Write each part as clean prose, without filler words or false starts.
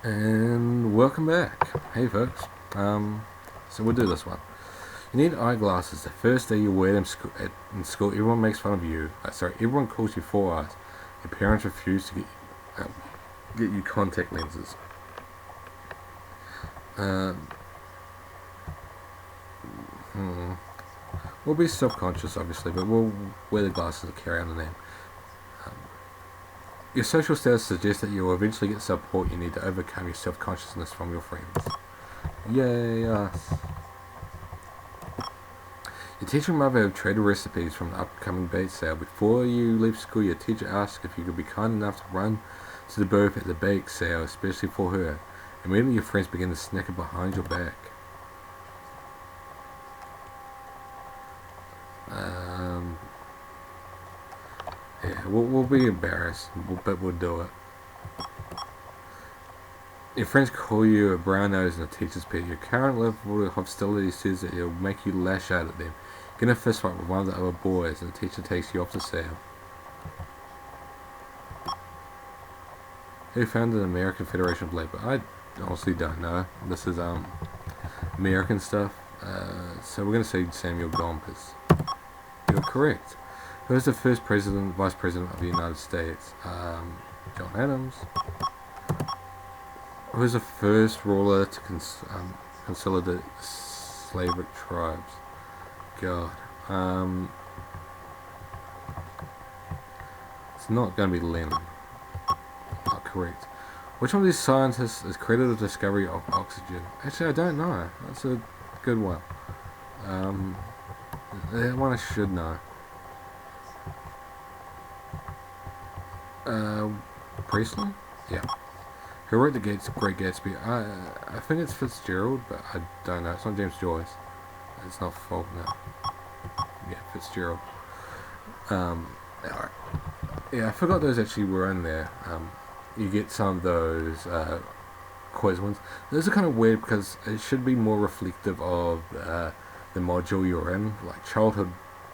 And welcome back. Hey folks. So we'll do this one. You need eyeglasses. The first day you wear them in school, everyone makes fun of you. Everyone calls you four eyes. Your parents refuse to get you contact lenses. Um, hmm. We'll be self-conscious, obviously, but we'll wear the glasses to carry on the name. Um, your social status suggests that you will eventually get support you need to overcome your self-consciousness from your friends. Yay, us. Your teacher might have traded recipes from the upcoming bake sale. Before you leave school, your teacher asks if you could be kind enough to run to the booth at the bake sale, especially for her. Immediately, your friends begin to snicker behind your back. Um, yeah, we'll be embarrassed, but we'll do it. Your friends call you a brown nose and a teacher's pet. Your current level of hostility says that it'll make you lash out at them. Get in a fist fight with one of the other boys, and the teacher takes you off the sale. Who founded the American Federation of Labor? I honestly don't know. This is American stuff. So we're gonna say Samuel Gompers. You're correct. Who was the first vice president of the United States? John Adams. Who was the first ruler to consolidate slave tribes? God. It's not going to be Lenin. Not correct. Which one of these scientists is credited with the discovery of oxygen? Actually, I don't know. That's a good one. That one I should know. Priestley? Yeah. Who wrote the Great Gatsby? I think it's Fitzgerald, but I don't know. It's not James Joyce. It's not Faulkner. Yeah, Fitzgerald. Alright. Yeah, I forgot those actually were in there. You get some of those quiz ones. Those are kind of weird because it should be more reflective of the module you're in. Like childhood,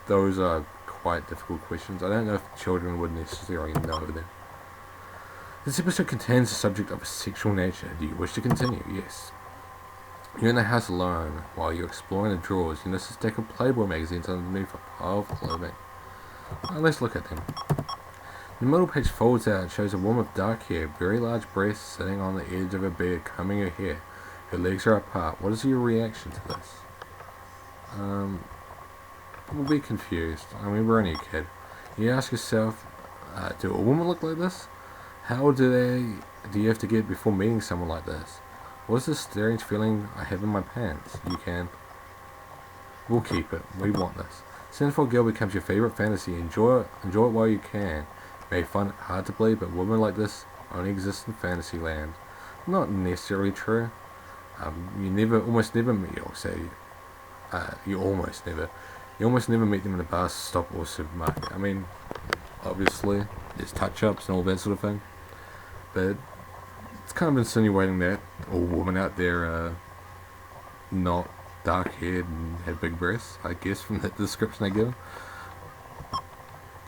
those are quite difficult questions. I don't know if children would necessarily know them. This episode contains a subject of a sexual nature. Do you wish to continue? Yes. You're in the house alone. While you're exploring the drawers, you notice a stack of Playboy magazines underneath a pile of clothing. Well, let's look at them. The middle page folds out and shows a woman with dark hair, very large breasts, sitting on the edge of her bed, combing her hair. Her legs are apart. What is your reaction to this? We'll be confused. I mean, we're only a kid. You ask yourself, do a woman look like this? How do you have to get before meeting someone like this? What is this strange feeling I have in my pants? You can. We'll keep it. We want this. Sinful Girl becomes your favorite fantasy. Enjoy it while you can. You may find it hard to believe, but women like this only exist in fantasy land. Not necessarily true. You almost never meet them in a bar, stop, or supermarket. I mean, obviously, there's touch-ups and all that sort of thing. But it's kind of insinuating that all women out there are not dark-haired and have big breasts, I guess, from the description they give.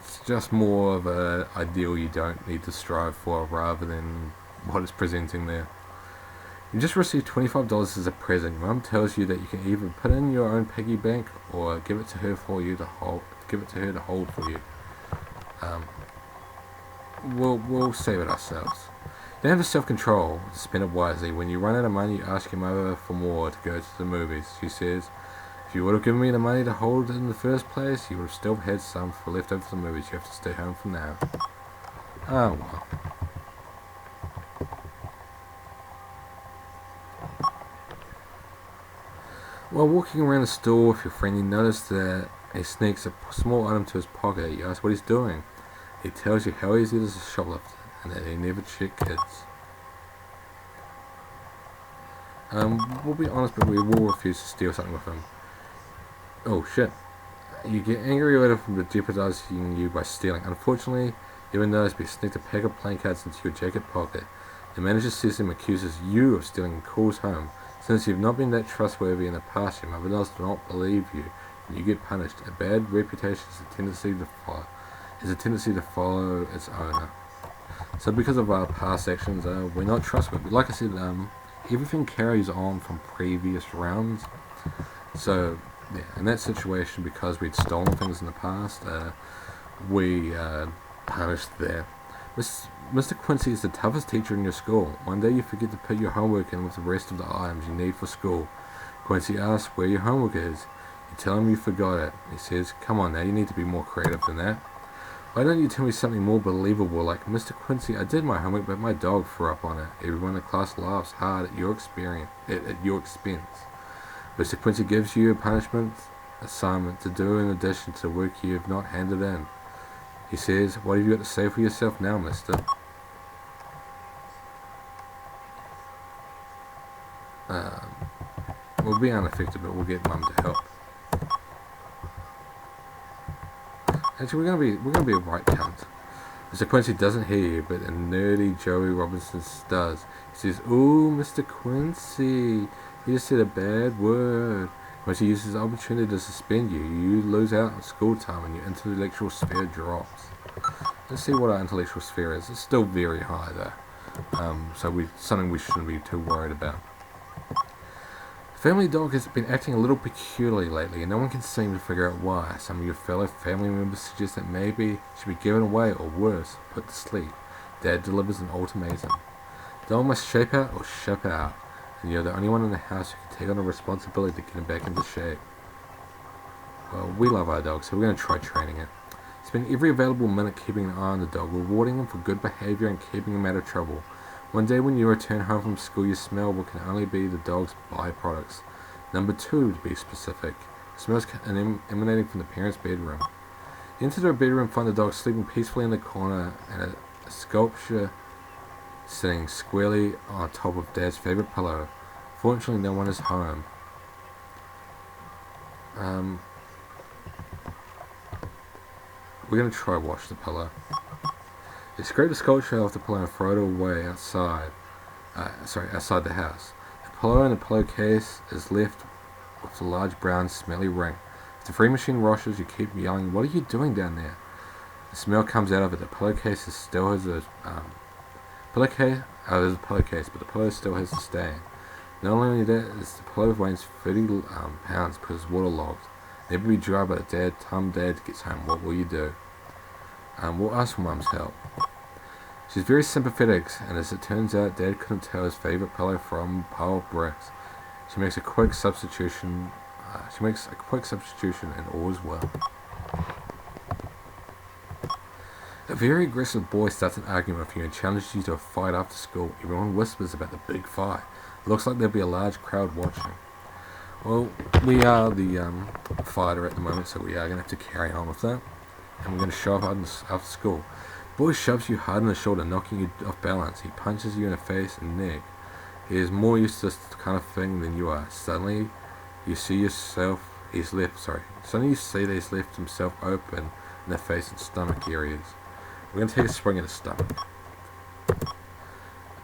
It's just more of an ideal you don't need to strive for rather than what it's presenting there. You just received $25 as a present. Your mum tells you that you can either put it in your own piggy bank or give it to her to hold for you. We'll save it ourselves. You have the self-control to spend it wisely. When you run out of money, you ask your mother for more to go to the movies. She says, if you would have given me the money to hold in the first place, you would have still had some for left over for the movies. You have to stay home from now. Oh well. While walking around the store with your friend, you notice that he sneaks a small item to his pocket. You ask what he's doing. He tells you how easy it is to shoplift and that he never checked kids. We'll be honest, but we will refuse to steal something with him. Oh shit. You get angry at him for jeopardizing you by stealing. Unfortunately, even though he sneaked a pack of playing cards into your jacket pocket, the manager sees him, accuses you of stealing, and calls home. Since you've not been that trustworthy in the past, your mother does not believe you, and you get punished. A bad reputation is a tendency to follow its owner. So because of our past actions, we're not trustworthy. Like I said, everything carries on from previous rounds. So yeah, in that situation, because we'd stolen things in the past, we punished that. Mr. Quincy is the toughest teacher in your school. One day you forget to put your homework in with the rest of the items you need for school. Quincy asks where your homework is. You tell him you forgot it. He says, "Come on now, you need to be more creative than that. Why don't you tell me something more believable like, Mr. Quincy, I did my homework but my dog threw up on it. Everyone in the class laughs hard at your expense. Mr. Quincy gives you a punishment assignment to do in addition to the work you have not handed in. He says, what have you got to say for yourself now, mister?" We'll be unaffected, but we'll get Mum to help. Actually, we're gonna be a right cunt. Mr. Quincy doesn't hear you, but a nerdy Joey Robinson does. He says, "Ooh, Mr. Quincy, you just said a bad word." Quincy uses the opportunity to suspend you. You lose out on school time and your intellectual sphere drops. Let's see what our intellectual sphere is. It's still very high though. Something we shouldn't be too worried about. Family dog has been acting a little peculiarly lately, and no one can seem to figure out why. Some of your fellow family members suggest that maybe it should be given away, or worse, put to sleep. Dad delivers an ultimatum. Dog must shape out or ship out, and you're the only one in the house who can take on the responsibility to get him back into shape. Well, we love our dog, so we're going to try training it. Spend every available minute keeping an eye on the dog, rewarding him for good behavior and keeping him out of trouble. One day when you return home from school, you smell what can only be the dog's byproducts. Number 2, to be specific. Smells emanating from the parents' bedroom. You enter their bedroom, find the dog sleeping peacefully in the corner, and a sculpture sitting squarely on top of Dad's favorite pillow. Fortunately, no one is home. We're going to try wash the pillow. You scrape the sculpture off the pillow and throw it away outside the house. The pillow and the pillowcase is left with a large brown smelly ring. If the free machine rushes, you keep yelling, "What are you doing down there?" The smell comes out of it. The pillowcase still has a there's a pillowcase, but the pillow still has the stain. Not only that, the pillow weighs 30 pounds because it's waterlogged. Never be dry by the time Dad gets home. What will you do? We'll ask for Mum's help. She's very sympathetic, and as it turns out, Dad couldn't tell his favorite pillow from a pile of bricks. She makes a quick substitution. And all is well. A very aggressive boy starts an argument with you and challenges you to a fight after school. Everyone whispers about the big fight. It looks like there'll be a large crowd watching. Well, we are the fighter at the moment, so we are going to have to carry on with that. And we're going to show up after school. Boy shoves you hard in the shoulder, knocking you off balance. He punches you in the face and neck. He is more used to this kind of thing than you are. Suddenly, you see that he's left himself open in the face and stomach areas. We're going to take a swing at his stomach. The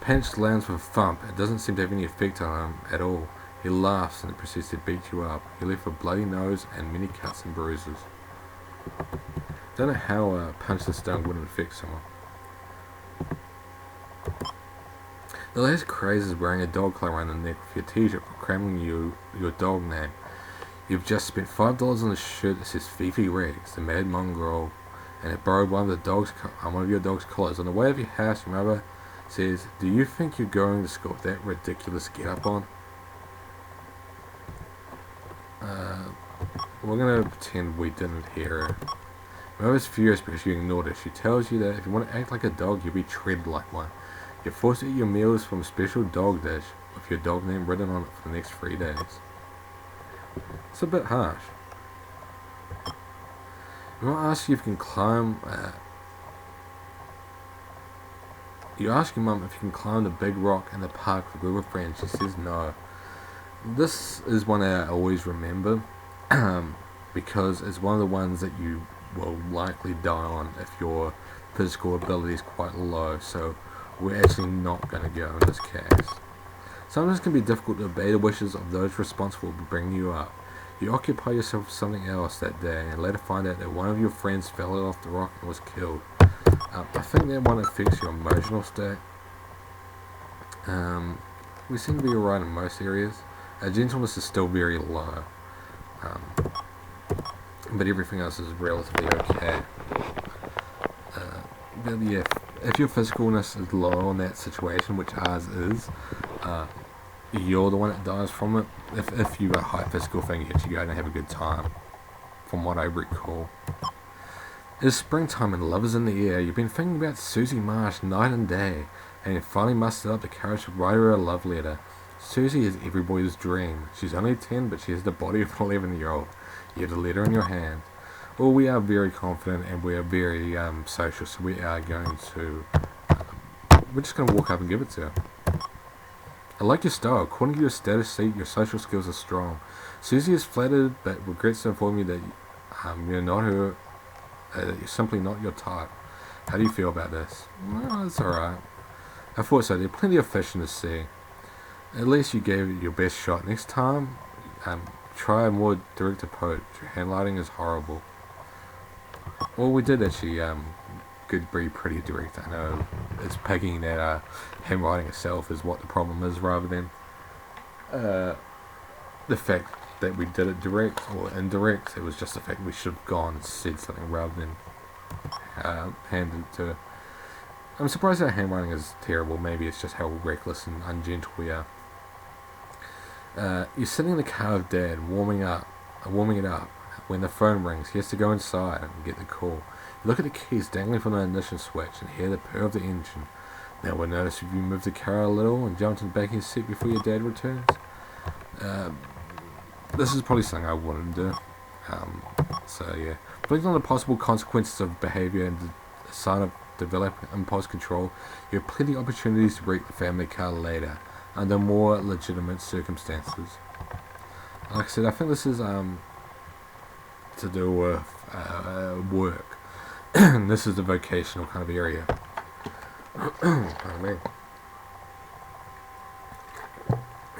punch lands with a thump. It doesn't seem to have any effect on him at all. He laughs and proceeds to beat you up. You're left with a bloody nose and many cuts and bruises. Don't know how a punch this down wouldn't affect someone. The latest craze is wearing a dog collar around the neck with your t-shirt proclaiming your dog name. You've just spent $5 on a shirt that says Fifi Rex, the mad mongrel, and it borrowed one of your dog's collars. On the way of your house, your mother says, "Do you think you're going to school with that ridiculous get-up on?" We're going to pretend we didn't hear her. Mother's furious because you ignored her. She tells you that if you want to act like a dog, you'll be treated like one. You're forced to eat your meals from a special dog dish with your dog name written on it for the next 3 days. It's a bit harsh. You might ask you if you can climb. You ask your mum if you can climb the big rock in the park with a group of friends. She says no. This is one that I always remember because it's one of the ones that you will likely die on if your physical ability is quite low. So we're actually not going to go in this case. Sometimes it can be difficult to obey the wishes of those responsible for bringing you up. You occupy yourself with something else that day and later find out that one of your friends fell off the rock and was killed. I think that one affects your emotional state. We seem to be alright in most areas. Our gentleness is still very low, um, but everything else is relatively okay. But yeah, if your physicalness is low in that situation, which ours is, you're the one that dies from it. If you got a high physical thing, you actually go and have a good time, from what I recall. It's springtime and love is in the air. You've been thinking about Susie Marsh night and day, and you finally mustered up the courage to write her a love letter. Susie is every boy's dream. She's only 10, but she has the body of an 11-year-old. You have the letter in your hand. Well, we are very confident and we are very social, so we are going to... we're just going to walk up and give it to her. I like your style. According to your status sheet, your social skills are strong. Susie is flattered, but regrets to inform you that you're not her... you're simply not your type. How do you feel about this? Well, it's alright. I thought so. There are plenty of fish in the sea. At least you gave it your best shot. Next time, try a more direct approach. Your handwriting is horrible. Well, we did actually could be pretty direct. I know it's pegging that handwriting itself is what the problem is, rather than the fact that we did it direct or indirect. It was just the fact we should have gone and said something rather than handed it to her. I'm surprised our handwriting is terrible. Maybe it's just how reckless and ungentle we are. You're sitting in the car with Dad, warming it up. When the phone rings, he has to go inside and get the call. You look at the keys dangling from the ignition switch and hear the purr of the engine. Now we'll notice if you move the car a little and jump in the back of your seat before your dad returns. This is probably something I wouldn't do. So yeah, reflecting on the possible consequences of behaviour and the sign of developing impulse control, you have plenty of opportunities to wreck the family car later under more legitimate circumstances. Like I said, I think this is to do with work. This is the vocational kind of area. Pardon me.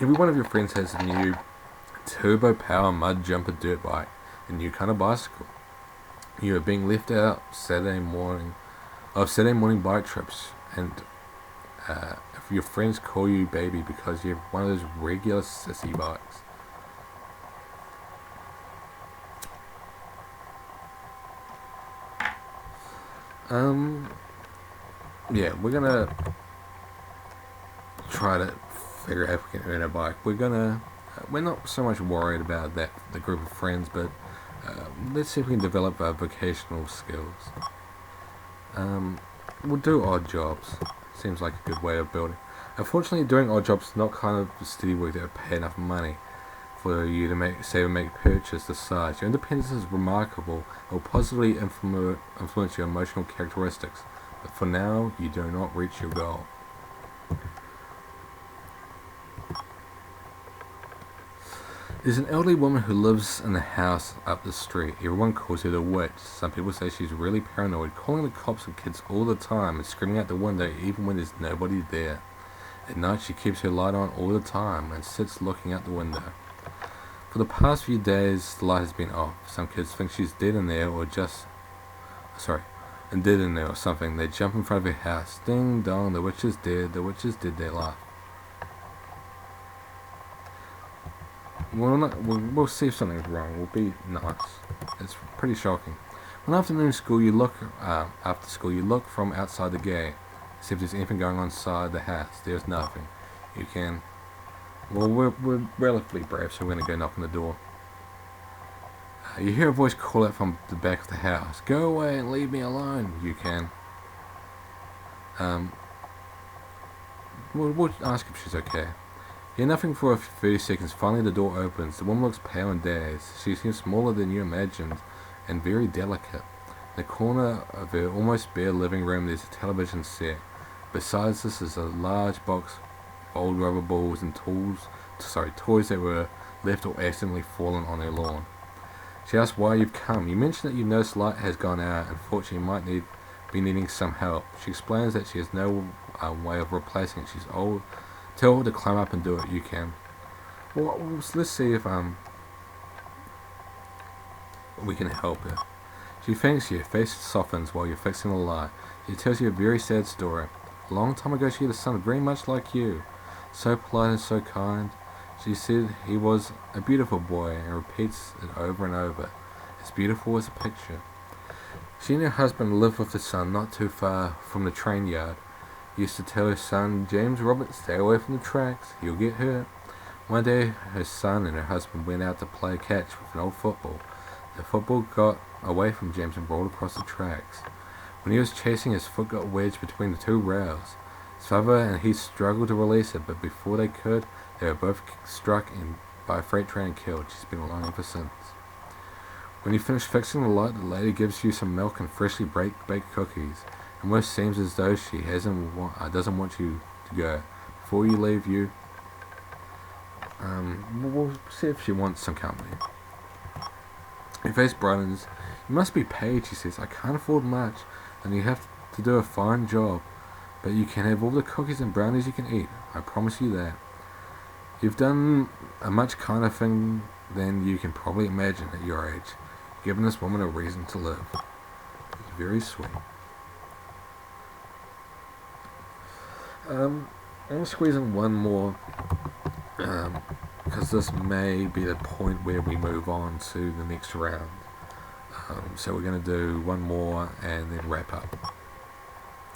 Every one of your friends has a new turbo power mud jumper dirt bike, a new kind of bicycle. You are being left out Saturday morning bike trips, and if your friends call you baby because you have one of those regular sissy bikes. Yeah, we're gonna try to figure out if we can earn a bike. We're not so much worried about that, the group of friends, but let's see if we can develop our vocational skills. We'll do odd jobs. Seems like a good way of building. Unfortunately, doing odd jobs is not kind of steady work that will pay enough money for you to save and make purchase the size. Your independence is remarkable. It will positively influence your emotional characteristics. But for now, you do not reach your goal. There's an elderly woman who lives in the house up the street. Everyone calls her the witch. Some people say she's really paranoid, calling the cops and kids all the time and screaming out the window even when there's nobody there. At night she keeps her light on all the time and sits looking out the window. For the past few days the light has been off. Some kids think she's dead in there or something. They jump in front of her house. Ding dong, the witch is dead, they laugh. We'll see if something's wrong. We'll be nice. It's pretty shocking. One afternoon after school you look from outside the gate. See if there's anything going on inside the house. There's nothing. You can... Well, we're relatively brave, so we're going to go knock on the door. You hear a voice call out from the back of the house. Go away and leave me alone. You can. We'll ask if she's okay. Hear nothing for a few 30 seconds. Finally the door opens. The woman looks pale and dazed. She seems smaller than you imagined and very delicate. In the corner of her almost bare living room there's a television set. Besides this is a large box of old rubber balls and toys that were left or accidentally fallen on her lawn. She asks why you've come. You mention that you noticed light has gone out and thought she might be needing some help. She explains that she has no way of replacing it. She's old. Tell her to climb up and do it. You can. Well, let's see if we can help her. She thanks you, face softens while you're fixing the light. She tells you a very sad story. A long time ago she had a son very much like you. So polite and so kind. She said he was a beautiful boy and repeats it over and over. As beautiful as a picture. She and her husband lived with the son not too far from the train yard. He used to tell her son, James Robert, stay away from the tracks, you'll get hurt. One day her son and her husband went out to play catch with an old football. The football got away from James and rolled across the tracks. When he was chasing, his foot got wedged between the two rails. His father and he struggled to release it, but before they could, they were both struck by a freight train and killed. She's been alone ever since. When you finish fixing the light, the lady gives you some milk and freshly baked cookies. It almost seems as though she doesn't want you to go. Before you leave, we'll see if she wants some company. Her face brightens. You must be paid, she says. I can't afford much, and you have to do a fine job. But you can have all the cookies and brownies you can eat. I promise you that. You've done a much kinder thing than you can probably imagine at your age, giving this woman a reason to live. It's very sweet. I'm going to squeeze in one more, because this may be the point where we move on to the next round. So we're going to do one more and then wrap up.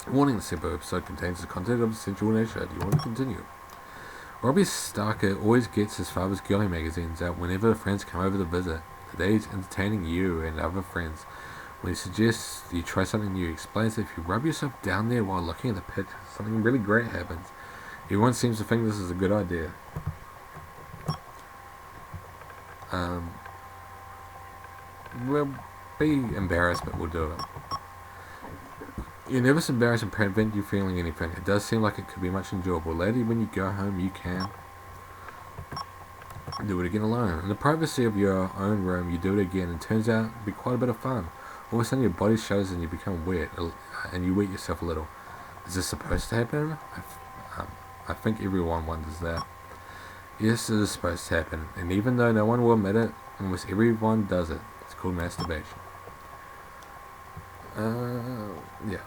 Warning: this episode contains the content of a sensual nature. Do you want to continue? Robbie Starker always gets his father's girly magazines out whenever friends come over to visit. Today he's entertaining you and other friends. When he suggests you try something new, he explains that if you rub yourself down there while looking at the picture, something really great happens. Everyone seems to think this is a good idea. We'll be embarrassed, but we'll do it. You're nervous, embarrassed, and prevent you feeling anything. It does seem like it could be much enjoyable. Later, when you go home, you can do it again alone. In the privacy of your own room, you do it again, and it turns out to be quite a bit of fun. All of a sudden, your body shudders and you become wet, and you wet yourself a little. Is this supposed to happen? I think everyone wonders that. Yes, it is supposed to happen, and even though no one will admit it, almost everyone does it. It's called masturbation. Yeah.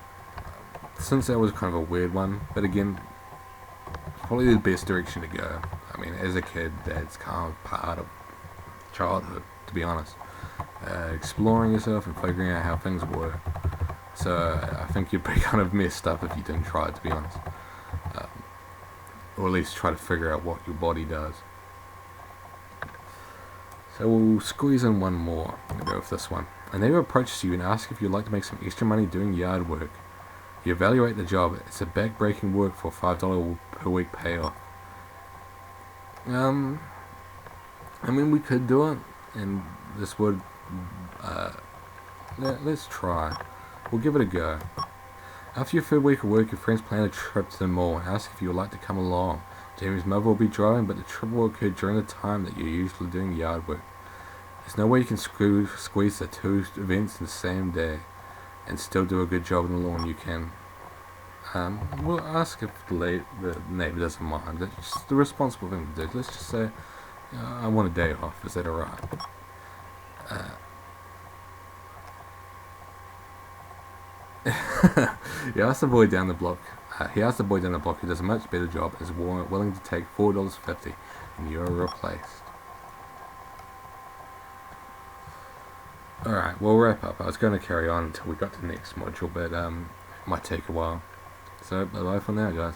Since that was kind of a weird one, but again, probably the best direction to go. I mean, as a kid, that's kind of part of childhood, to be honest. Exploring yourself and figuring out how things work. So I think you'd be kind of messed up if you didn't try it, to be honest. Or at least try to figure out what your body does. So we'll squeeze in one more. I'm going to go with this one. A neighbor approaches you and asks if you'd like to make some extra money doing yard work. You evaluate the job. It's a back-breaking work for $5 per week payoff. I mean, we could do it, and this would, let's try. We'll give it a go. After your third week of work, your friends plan a trip to the mall and ask if you would like to come along. Jamie's mother will be driving, but the trip will occur during the time that you're usually doing yard work. There's no way you can squeeze the two events in the same day and still do a good job in the lawn. You can. We'll ask if the neighbor doesn't mind. It's just the responsible thing to do. Let's just say, I want a day off. Is that alright? He asked the boy down the block who does a much better job is willing to take $4.50, and you're replaced. Alright, we'll wrap up. I was going to carry on until we got to the next module, but it might take a while. So, bye-bye for now, guys.